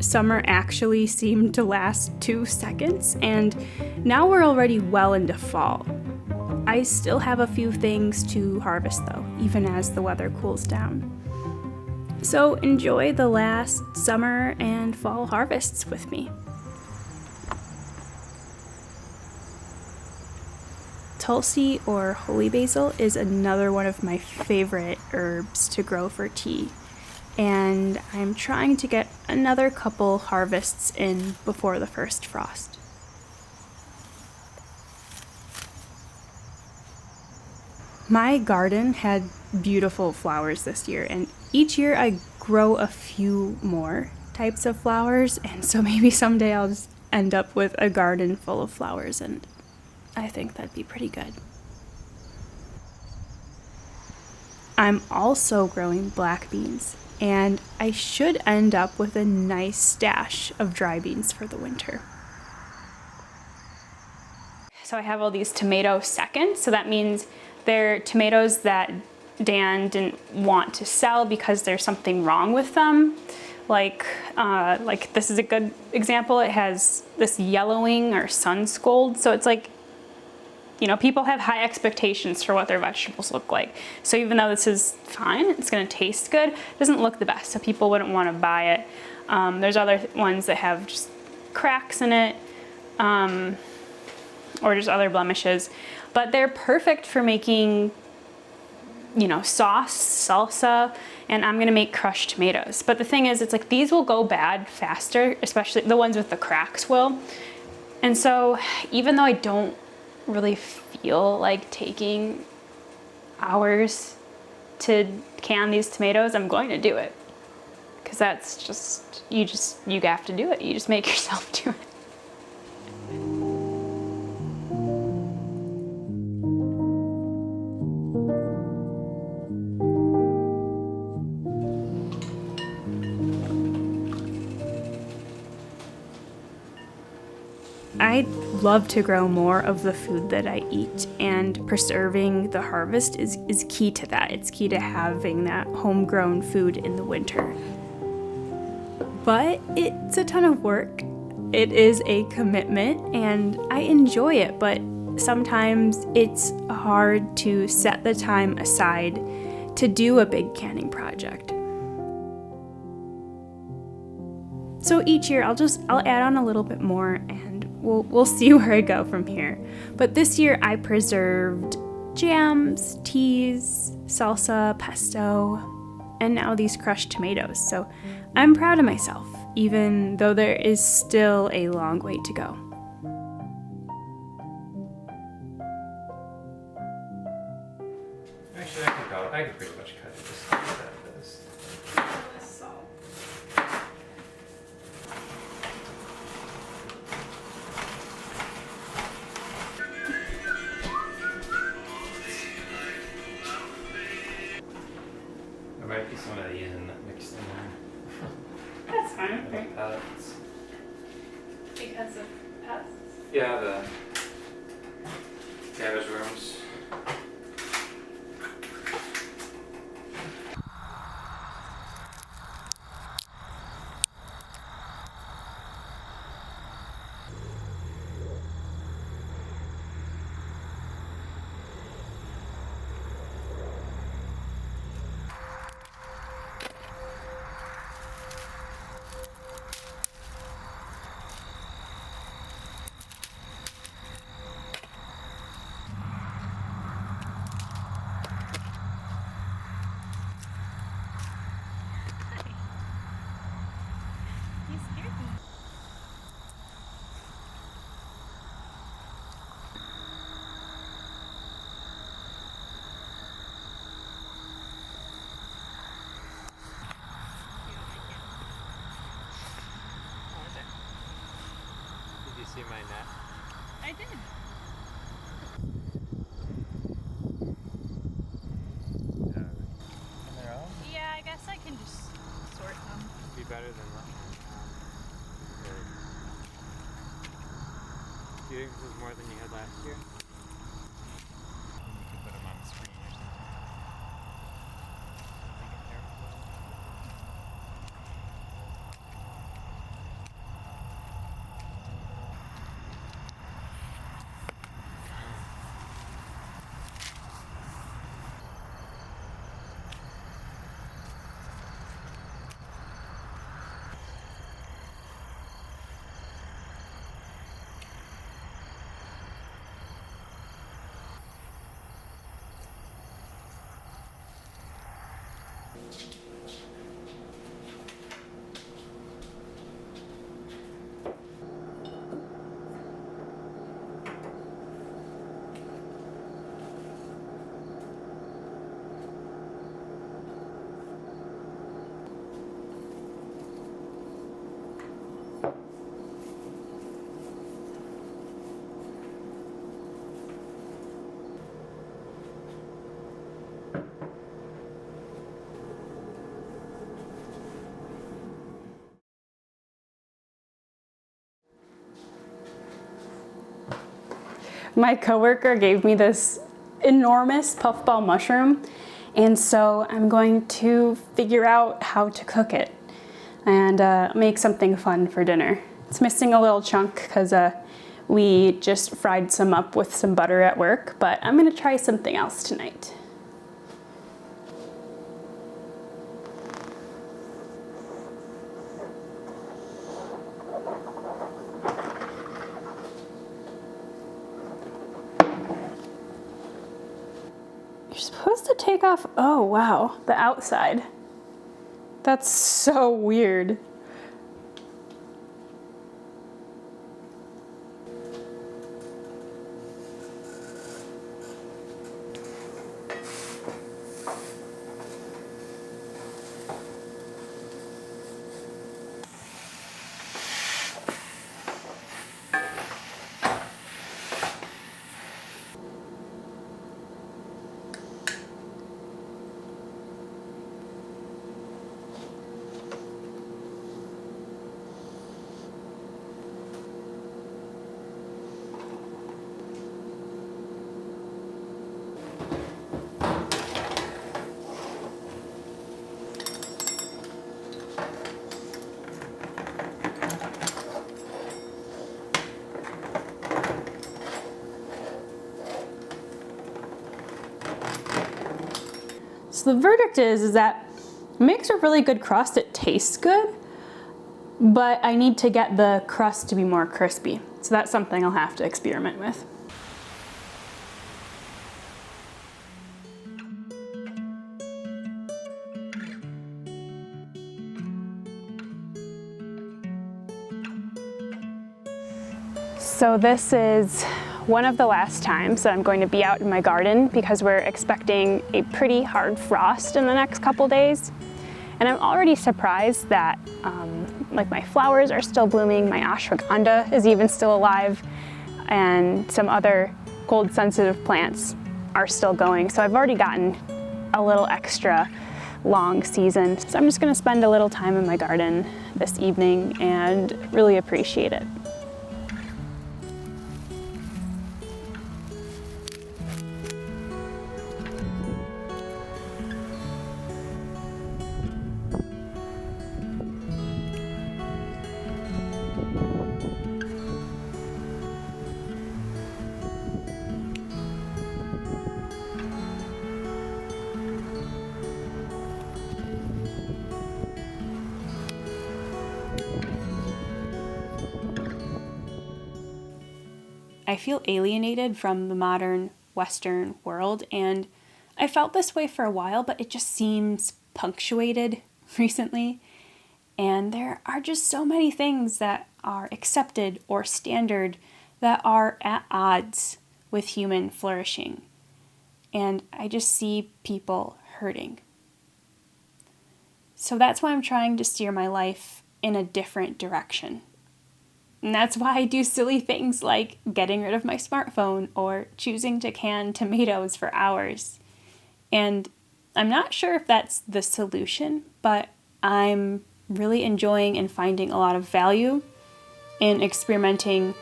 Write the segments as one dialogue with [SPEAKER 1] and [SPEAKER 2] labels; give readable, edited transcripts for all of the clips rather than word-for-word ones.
[SPEAKER 1] Summer actually seemed to last 2 seconds, and now we're already well into fall. I still have a few things to harvest though, even as the weather cools down. So enjoy the last summer and fall harvests with me. Tulsi or holy basil is another one of my favorite herbs to grow for tea, and I'm trying to get another couple harvests in before the first frost. My garden had beautiful flowers this year, and each year I grow a few more types of flowers, and so maybe someday I'll just end up with a garden full of flowers, and I think that'd be pretty good. I'm also growing black beans, and I should end up with a nice stash of dry beans for the winter. So I have all these tomato seconds, so that means they're tomatoes that Dan didn't want to sell because there's something wrong with them. Like this is a good example. It has this yellowing or sun scald, so it's like, you know, people have high expectations for what their vegetables look like. So even though this is fine, it's gonna taste good, it doesn't look the best, so people wouldn't wanna buy it. There's other ones that have just cracks in it, or just other blemishes, but they're perfect for making, you know, sauce, salsa, and I'm gonna make crushed tomatoes. But the thing is, it's like these will go bad faster, especially the ones with the cracks will. And so even though I don't really feel like taking hours to can these tomatoes, I'm going to do it, because that's just you have to do it. You just make yourself do it. I'd love to grow more of the food that I eat, and preserving the harvest is key to that. It's key to having that homegrown food in the winter. But it's a ton of work. It is a commitment, and I enjoy it, but sometimes it's hard to set the time aside to do a big canning project. So each year I'll add on a little bit more, and we'll see where I go from here. But this year I preserved jams, teas, salsa, pesto, and now these crushed tomatoes. So I'm proud of myself, even though there is still a long way to go.
[SPEAKER 2] Actually, I could pretty much cut it just like that for this. There might be some of these mixed in there.
[SPEAKER 1] That's fine,
[SPEAKER 2] Little pellets.
[SPEAKER 1] because of pests.
[SPEAKER 2] Yeah, the cabbage worms. see my net?
[SPEAKER 1] I did.
[SPEAKER 2] On their own?
[SPEAKER 1] Yeah, I guess I can just sort them.
[SPEAKER 2] Be better than looking. Do you think this is more than you had last year? You could put them on the screen or something. Make it terrible.
[SPEAKER 1] My coworker gave me this enormous puffball mushroom, and so I'm going to figure out how to cook it and make something fun for dinner. It's missing a little chunk because we just fried some up with some butter at work, but I'm gonna try something else tonight. You're supposed to take off, oh wow, the outside. That's so weird. So the verdict is that it makes a really good crust. It tastes good, but I need to get the crust to be more crispy. So that's something I'll have to experiment with. So this is one of the last times that I'm going to be out in my garden because we're expecting a pretty hard frost in the next couple days. And I'm already surprised that like my flowers are still blooming, my ashwagandha is even still alive, and some other cold sensitive plants are still going. So I've already gotten a little extra long season. So I'm just gonna spend a little time in my garden this evening and really appreciate it. I feel alienated from the modern Western world, and I felt this way for a while, but it just seems punctuated recently. And there are just so many things that are accepted or standard that are at odds with human flourishing. And I just see people hurting. So that's why I'm trying to steer my life in a different direction. And that's why I do silly things like getting rid of my smartphone or choosing to can tomatoes for hours. And I'm not sure if that's the solution, but I'm really enjoying and finding a lot of value in experimenting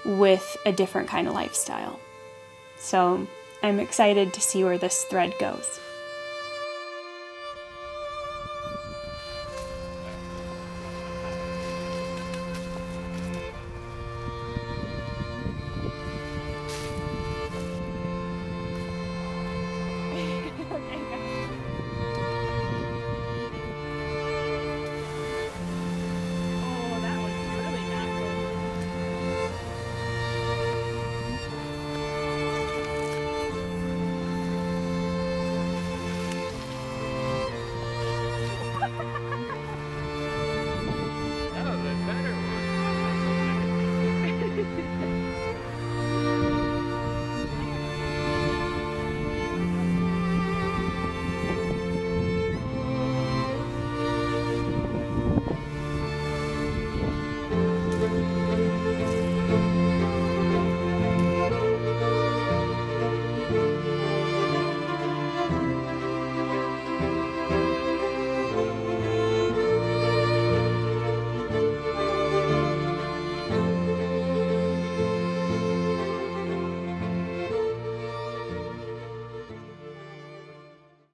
[SPEAKER 1] with a different kind of lifestyle. So I'm excited to see where this thread goes.